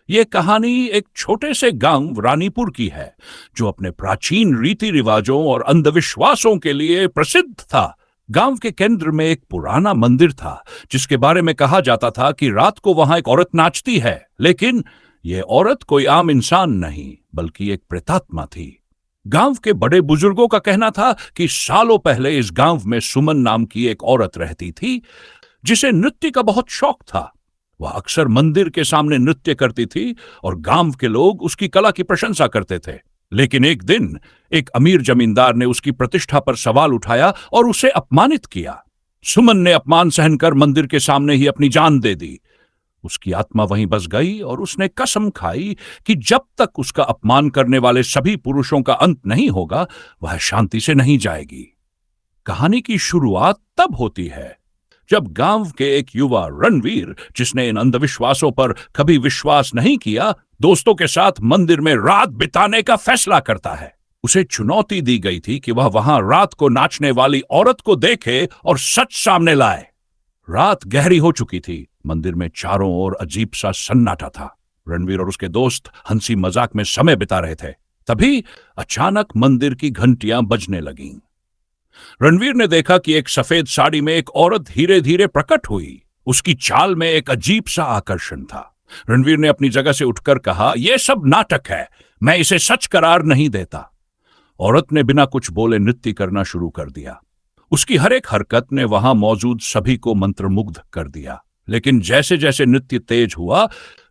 ये कहानी एक छोटे से गांव रानीपुर की है, जो अपने प्राचीन रीति रिवाजों और अंधविश्वासों के लिए प्रसिद्ध था। गांव के केंद्र में एक पुराना मंदिर था, जिसके बारे में कहा जाता था कि रात को वहां एक औरत नाचती है। लेकिन यह औरत कोई आम इंसान नहीं, बल्कि एक प्रेतात्मा थी। गांव के बड़े बुजुर्गों का कहना था कि सालों पहले इस गांव में सुमन नाम की एक औरत रहती थी, जिसे नृत्य का बहुत शौक था। वह अक्सर मंदिर के सामने नृत्य करती थी और गांव के लोग उसकी कला की प्रशंसा करते थे। लेकिन एक दिन एक अमीर जमींदार ने उसकी प्रतिष्ठा पर सवाल उठाया और उसे अपमानित किया। सुमन ने अपमान सहन कर मंदिर के सामने ही अपनी जान दे दी। उसकी आत्मा वहीं बस गई और उसने कसम खाई कि जब तक उसका अपमान करने वाले सभी पुरुषों का अंत नहीं होगा, वह शांति से नहीं जाएगी। कहानी की शुरुआत तब होती है जब गांव के एक युवा रणवीर, जिसने इन अंधविश्वासों पर कभी विश्वास नहीं किया, दोस्तों के साथ मंदिर में रात बिताने का फैसला करता है। उसे चुनौती दी गई थी कि वह वहां रात को नाचने वाली औरत को देखे और सच सामने लाए। रात गहरी हो चुकी थी। मंदिर में चारों ओर अजीब सा सन्नाटा था। रणवीर और उसके दोस्त हंसी मजाक में समय बिता रहे थे। तभी अचानक मंदिर की घंटियां बजने लगीं। रणवीर ने देखा कि एक सफेद साड़ी में एक औरत धीरे धीरे प्रकट हुई। उसकी चाल में एक अजीब सा आकर्षण था। रणवीर ने अपनी जगह से उठकर कहा, यह सब नाटक है, मैं इसे सच करार नहीं देता। औरत ने बिना कुछ बोले नृत्य करना शुरू कर दिया। उसकी हर एक हरकत ने वहां मौजूद सभी को मंत्रमुग्ध कर दिया। लेकिन जैसे जैसे नृत्य तेज हुआ,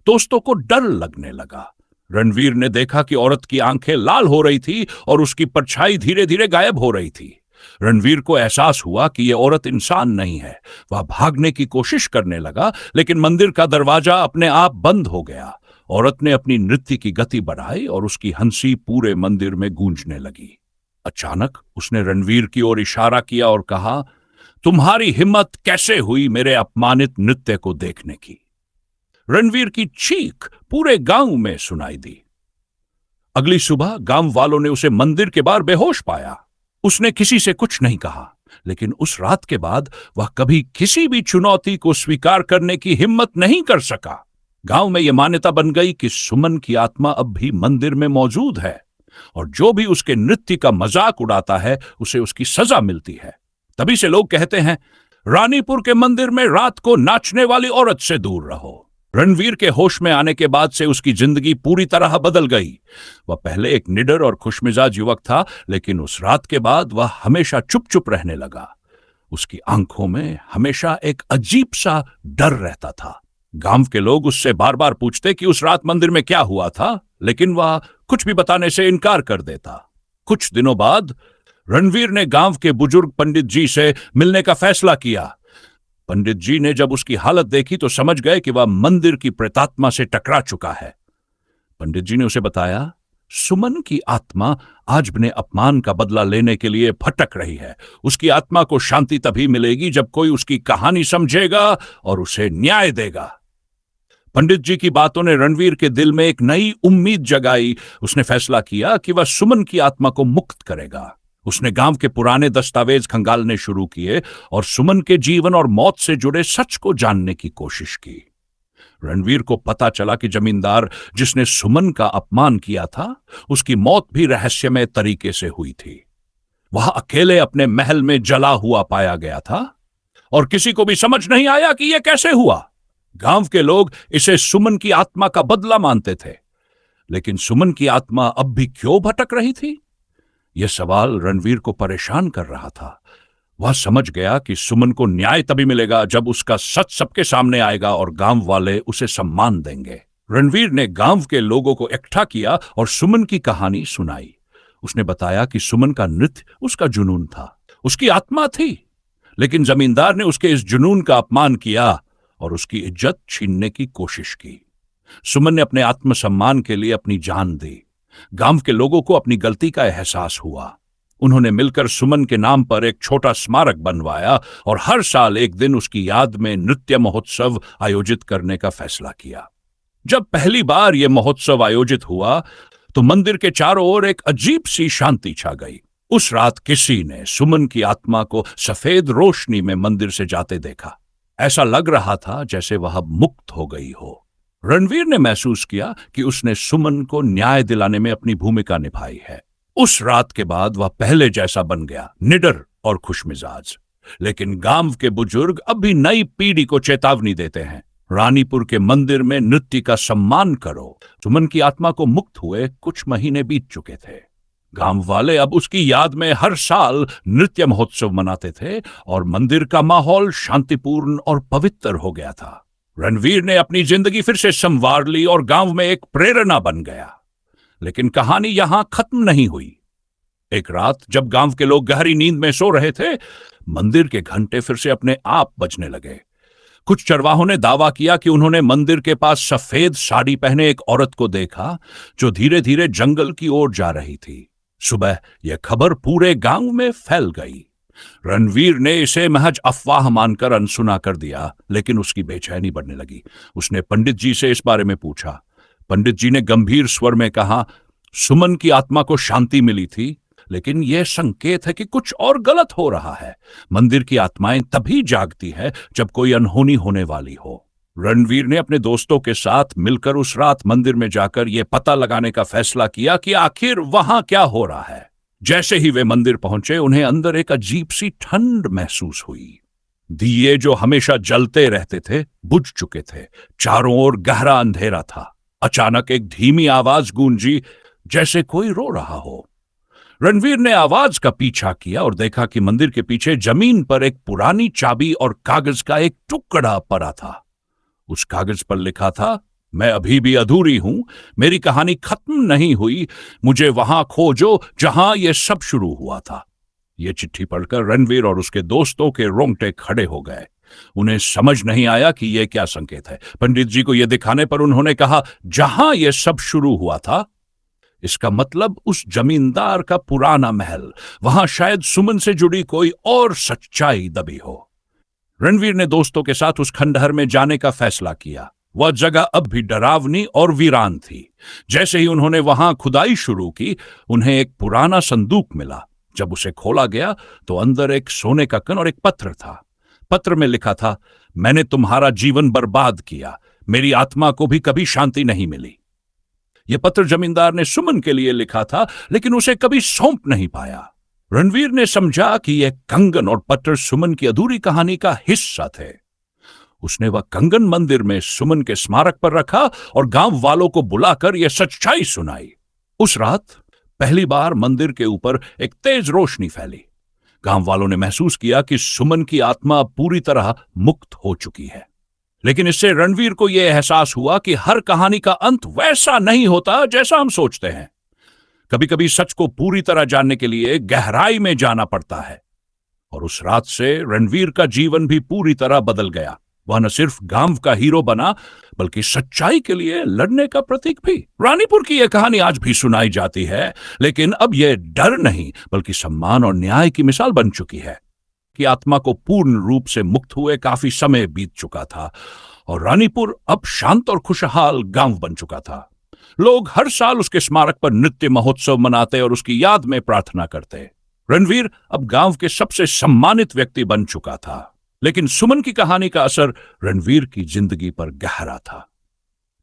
दोस्तों को डर लगने लगा। रणवीर ने देखा कि औरत की आंखें लाल हो रही थी और उसकी परछाई धीरे धीरे गायब हो रही थी। रणवीर को एहसास हुआ कि यह औरत इंसान नहीं है। वह भागने की कोशिश करने लगा, लेकिन मंदिर का दरवाजा अपने आप बंद हो गया। औरत ने अपनी नृत्य की गति बढ़ाई और उसकी हंसी पूरे मंदिर में गूंजने लगी। अचानक उसने रणवीर की ओर इशारा किया और कहा, तुम्हारी हिम्मत कैसे हुई मेरे अपमानित नृत्य को देखने की? रणवीर की चीख पूरे गांव में सुनाई दी। अगली सुबह गांव वालों ने उसे मंदिर के बाहर बेहोश पाया। उसने किसी से कुछ नहीं कहा, लेकिन उस रात के बाद वह कभी किसी भी चुनौती को स्वीकार करने की हिम्मत नहीं कर सका। गांव में यह मान्यता बन गई कि सुमन की आत्मा अब भी मंदिर में मौजूद है और जो भी उसके नृत्य का मजाक उड़ाता है, उसे उसकी सजा मिलती है। तभी से लोग कहते हैं, रानीपुर के मंदिर में रात को नाचने वाली औरत से दूर रहो। रणवीर के होश में आने के बाद से उसकी जिंदगी पूरी तरह बदल गई। वह पहले एक निडर और खुशमिजाज युवक था, लेकिन उस रात के बाद वह हमेशा चुप चुप रहने लगा। उसकी आंखों में हमेशा एक अजीब सा डर रहता था। गांव के लोग उससे बार बार पूछते कि उस रात मंदिर में क्या हुआ था, लेकिन वह कुछ भी बताने से इनकार कर देता। कुछ दिनों बाद रणवीर ने गांव के बुजुर्ग पंडित जी से मिलने का फैसला किया। पंडित जी ने जब उसकी हालत देखी तो समझ गए कि वह मंदिर की प्रेतात्मा से टकरा चुका है। पंडित जी ने उसे बताया, सुमन की आत्मा आज अपने अपमान का बदला लेने के लिए भटक रही है। उसकी आत्मा को शांति तभी मिलेगी जब कोई उसकी कहानी समझेगा और उसे न्याय देगा। पंडित जी की बातों ने रणवीर के दिल में एक नई उम्मीद जगाई। उसने फैसला किया कि वह सुमन की आत्मा को मुक्त करेगा। उसने गांव के पुराने दस्तावेज खंगालने शुरू किए और सुमन के जीवन और मौत से जुड़े सच को जानने की कोशिश की। रणवीर को पता चला कि जमींदार जिसने सुमन का अपमान किया था, उसकी मौत भी रहस्यमय तरीके से हुई थी। वह अकेले अपने महल में जला हुआ पाया गया था और किसी को भी समझ नहीं आया कि यह कैसे हुआ। गांव के लोग इसे सुमन की आत्मा का बदला मानते थे, लेकिन सुमन की आत्मा अब भी क्यों भटक रही थी? यह सवाल रणवीर को परेशान कर रहा था। वह समझ गया कि सुमन को न्याय तभी मिलेगा जब उसका सच सबके सामने आएगा और गांव वाले उसे सम्मान देंगे। रणवीर ने गांव के लोगों को इकट्ठा किया और सुमन की कहानी सुनाई। उसने बताया कि सुमन का नृत्य उसका जुनून था, उसकी आत्मा थी, लेकिन जमींदार ने उसके इस जुनून का अपमान किया और उसकी इज्जत छीनने की कोशिश की। सुमन ने अपने आत्मसम्मान के लिए अपनी जान दी। गांव के लोगों को अपनी गलती का एहसास हुआ। उन्होंने मिलकर सुमन के नाम पर एक छोटा स्मारक बनवाया और हर साल एक दिन उसकी याद में नृत्य महोत्सव आयोजित करने का फैसला किया। जब पहली बार यह महोत्सव आयोजित हुआ तो मंदिर के चारों ओर एक अजीब सी शांति छा गई। उस रात किसी ने सुमन की आत्मा को सफेद रोशनी में मंदिर से जाते देखा। ऐसा लग रहा था जैसे वह मुक्त हो गई हो। रणवीर ने महसूस किया कि उसने सुमन को न्याय दिलाने में अपनी भूमिका निभाई है। उस रात के बाद वह पहले जैसा बन गया, निडर और खुशमिजाज। लेकिन गांव के बुजुर्ग अब भी नई पीढ़ी को चेतावनी देते हैं, रानीपुर के मंदिर में नृत्य का सम्मान करो। सुमन की आत्मा को मुक्त हुए कुछ महीने बीत चुके थे। गांव वाले अब उसकी याद में हर साल नृत्य महोत्सव मनाते थे और मंदिर का माहौल शांतिपूर्ण और पवित्र हो गया था। रणवीर ने अपनी जिंदगी फिर से संवार ली और गांव में एक प्रेरणा बन गया। लेकिन कहानी यहां खत्म नहीं हुई। एक रात जब गांव के लोग गहरी नींद में सो रहे थे, मंदिर के घंटे फिर से अपने आप बजने लगे। कुछ चरवाहों ने दावा किया कि उन्होंने मंदिर के पास सफेद साड़ी पहने एक औरत को देखा जो धीरे धीरे जंगल की ओर जा रही थी। सुबह यह खबर पूरे गांव में फैल गई। रणवीर ने इसे महज अफवाह मानकर अनसुना कर दिया, लेकिन उसकी बेचैनी बढ़ने लगी। उसने पंडित जी से इस बारे में पूछा। पंडित जी ने गंभीर स्वर में कहा, सुमन की आत्मा को शांति मिली थी, लेकिन यह संकेत है कि कुछ और गलत हो रहा है। मंदिर की आत्माएं तभी जागती है जब कोई अनहोनी होने वाली हो। रणवीर ने अपने दोस्तों के साथ मिलकर उस रात मंदिर में जाकर यह पता लगाने का फैसला किया कि आखिर वहां क्या हो रहा है। जैसे ही वे मंदिर पहुंचे, उन्हें अंदर एक अजीब सी ठंड महसूस हुई। दिए जो हमेशा जलते रहते थे, बुझ चुके थे। चारों ओर गहरा अंधेरा था। अचानक एक धीमी आवाज गूंजी, जैसे कोई रो रहा हो। रणवीर ने आवाज का पीछा किया और देखा कि मंदिर के पीछे जमीन पर एक पुरानी चाबी और कागज का एक टुकड़ा पड़ा था। उस कागज पर लिखा था, मैं अभी भी अधूरी हूं, मेरी कहानी खत्म नहीं हुई, मुझे वहां खोजो जहां यह सब शुरू हुआ था। यह चिट्ठी पढ़कर रणवीर और उसके दोस्तों के रोंगटे खड़े हो गए। उन्हें समझ नहीं आया कि यह क्या संकेत है। पंडित जी को यह दिखाने पर उन्होंने कहा, जहां यह सब शुरू हुआ था, इसका मतलब उस जमींदार का पुराना महल, वहां शायद सुमन से जुड़ी कोई और सच्चाई दबी हो। रणवीर ने दोस्तों के साथ उस खंडहर में जाने का फैसला किया। वह जगह अब भी डरावनी और वीरान थी। जैसे ही उन्होंने वहां खुदाई शुरू की, उन्हें एक पुराना संदूक मिला। जब उसे खोला गया तो अंदर एक सोने का कण और एक पत्र था। पत्र में लिखा था, मैंने तुम्हारा जीवन बर्बाद किया, मेरी आत्मा को भी कभी शांति नहीं मिली। यह पत्र जमींदार ने सुमन के लिए लिखा था, लेकिन उसे कभी सौंप नहीं पाया। रणवीर ने समझा कि यह कंगन और पत्र सुमन की अधूरी कहानी का हिस्सा थे। उसने वह कंगन मंदिर में सुमन के स्मारक पर रखा और गांव वालों को बुलाकर यह सच्चाई सुनाई। उस रात पहली बार मंदिर के ऊपर एक तेज रोशनी फैली। गांव वालों ने महसूस किया कि सुमन की आत्मा पूरी तरह मुक्त हो चुकी है। लेकिन इससे रणवीर को यह एहसास हुआ कि हर कहानी का अंत वैसा नहीं होता जैसा हम सोचते हैं। कभी कभी सच को पूरी तरह जानने के लिए गहराई में जाना पड़ता है। और उस रात से रणवीर का जीवन भी पूरी तरह बदल गया। वह न सिर्फ गांव का हीरो बना, बल्कि सच्चाई के लिए लड़ने का प्रतीक भी। रानीपुर की यह कहानी आज भी सुनाई जाती है, लेकिन अब यह डर नहीं बल्कि सम्मान और न्याय की मिसाल बन चुकी है। कि आत्मा को पूर्ण रूप से मुक्त हुए काफी समय बीत चुका था और रानीपुर अब शांत और खुशहाल गांव बन चुका था। लोग हर साल उसके स्मारक पर नृत्य महोत्सव मनाते और उसकी याद में प्रार्थना करते। रणवीर अब गांव के सबसे सम्मानित व्यक्ति बन चुका था। लेकिन सुमन की कहानी का असर रणवीर की जिंदगी पर गहरा था।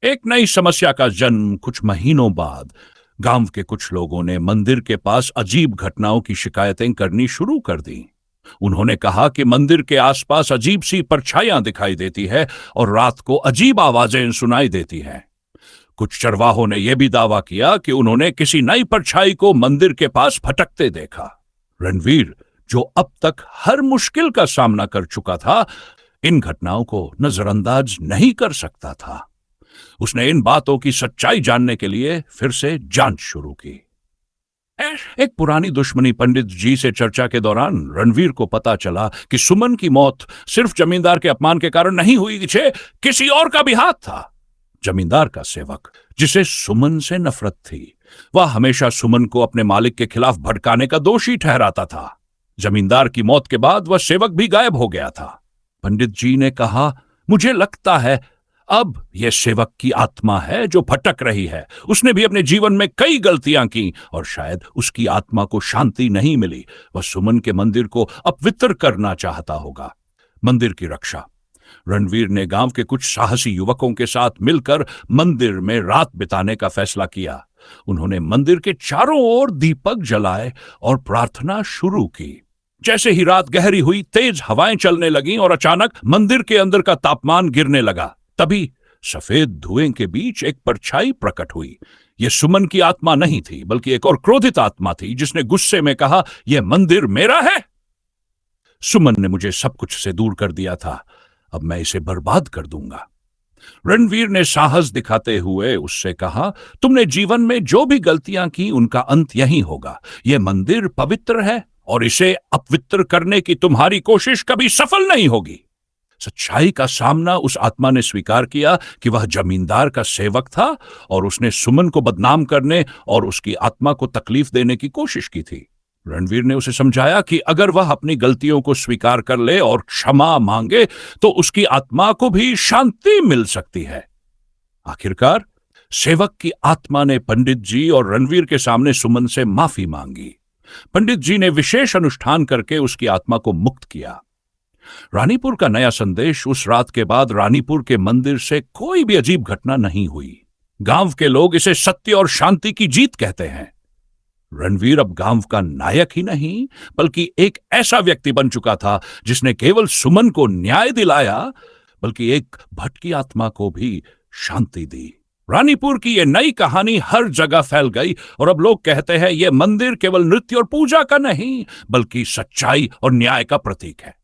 एक नई समस्या का जन्म कुछ महीनों बाद गांव के कुछ लोगों ने मंदिर के पास अजीब घटनाओं की शिकायतें करनी शुरू कर दी। उन्होंने कहा कि मंदिर के आसपास अजीब सी परछाइयां दिखाई देती है और रात को अजीब आवाजें सुनाई देती हैं। कुछ चरवाहों ने यह भी दावा किया कि उन्होंने किसी नई परछाई को मंदिर के पास भटकते देखा। रणवीर, जो अब तक हर मुश्किल का सामना कर चुका था, इन घटनाओं को नजरअंदाज नहीं कर सकता था। उसने इन बातों की सच्चाई जानने के लिए फिर से जांच शुरू की। एक पुरानी दुश्मनी पंडित जी से चर्चा के दौरान रणवीर को पता चला कि सुमन की मौत सिर्फ जमींदार के अपमान के कारण नहीं हुई, किसी और का भी हाथ था। जमींदार का सेवक, जिसे सुमन से नफरत थी, वह हमेशा सुमन को अपने मालिक के खिलाफ भड़काने का दोषी ठहराता था। जमींदार की मौत के बाद वह सेवक भी गायब हो गया था। पंडित जी ने कहा, मुझे लगता है अब यह सेवक की आत्मा है जो भटक रही है। उसने भी अपने जीवन में कई गलतियां की और शायद उसकी आत्मा को शांति नहीं मिली। वह सुमन के मंदिर को अपवित्र करना चाहता होगा। मंदिर की रक्षा। रणवीर ने गांव के कुछ साहसी युवकों के साथ मिलकर मंदिर में रात बिताने का फैसला किया। उन्होंने मंदिर के चारों ओर दीपक जलाए और प्रार्थना शुरू की। जैसे ही रात गहरी हुई, तेज हवाएं चलने लगीं और अचानक मंदिर के अंदर का तापमान गिरने लगा। तभी सफेद धुएं के बीच एक परछाई प्रकट हुई। यह सुमन की आत्मा नहीं थी, बल्कि एक और क्रोधित आत्मा थी, जिसने गुस्से में कहा, यह मंदिर मेरा है। सुमन ने मुझे सब कुछ से दूर कर दिया था, अब मैं इसे बर्बाद कर दूंगा। रणवीर ने साहस दिखाते हुए उससे कहा, तुमने जीवन में जो भी गलतियां की उनका अंत यहीं होगा। यह मंदिर पवित्र है और इसे अपवित्र करने की तुम्हारी कोशिश कभी सफल नहीं होगी। सच्चाई का सामना उस आत्मा ने स्वीकार किया कि वह जमींदार का सेवक था और उसने सुमन को बदनाम करने और उसकी आत्मा को तकलीफ देने की कोशिश की थी। रणवीर ने उसे समझाया कि अगर वह अपनी गलतियों को स्वीकार कर ले और क्षमा मांगे तो उसकी आत्मा को भी शांति मिल सकती है। आखिरकार सेवक की आत्मा ने पंडित जी और रणवीर के सामने सुमन से माफी मांगी। पंडित जी ने विशेष अनुष्ठान करके उसकी आत्मा को मुक्त किया। रानीपुर का नया संदेश, उस रात के बाद रानीपुर के मंदिर से कोई भी अजीब घटना नहीं हुई। गांव के लोग इसे सत्य और शांति की जीत कहते हैं। रणवीर अब गांव का नायक ही नहीं, बल्कि एक ऐसा व्यक्ति बन चुका था जिसने केवल सुमन को न्याय दिलाया, बल्कि एक भटकी आत्मा को भी शांति दी। रानीपुर की यह नई कहानी हर जगह फैल गई और अब लोग कहते हैं यह मंदिर केवल नृत्य और पूजा का नहीं, बल्कि सच्चाई और न्याय का प्रतीक है।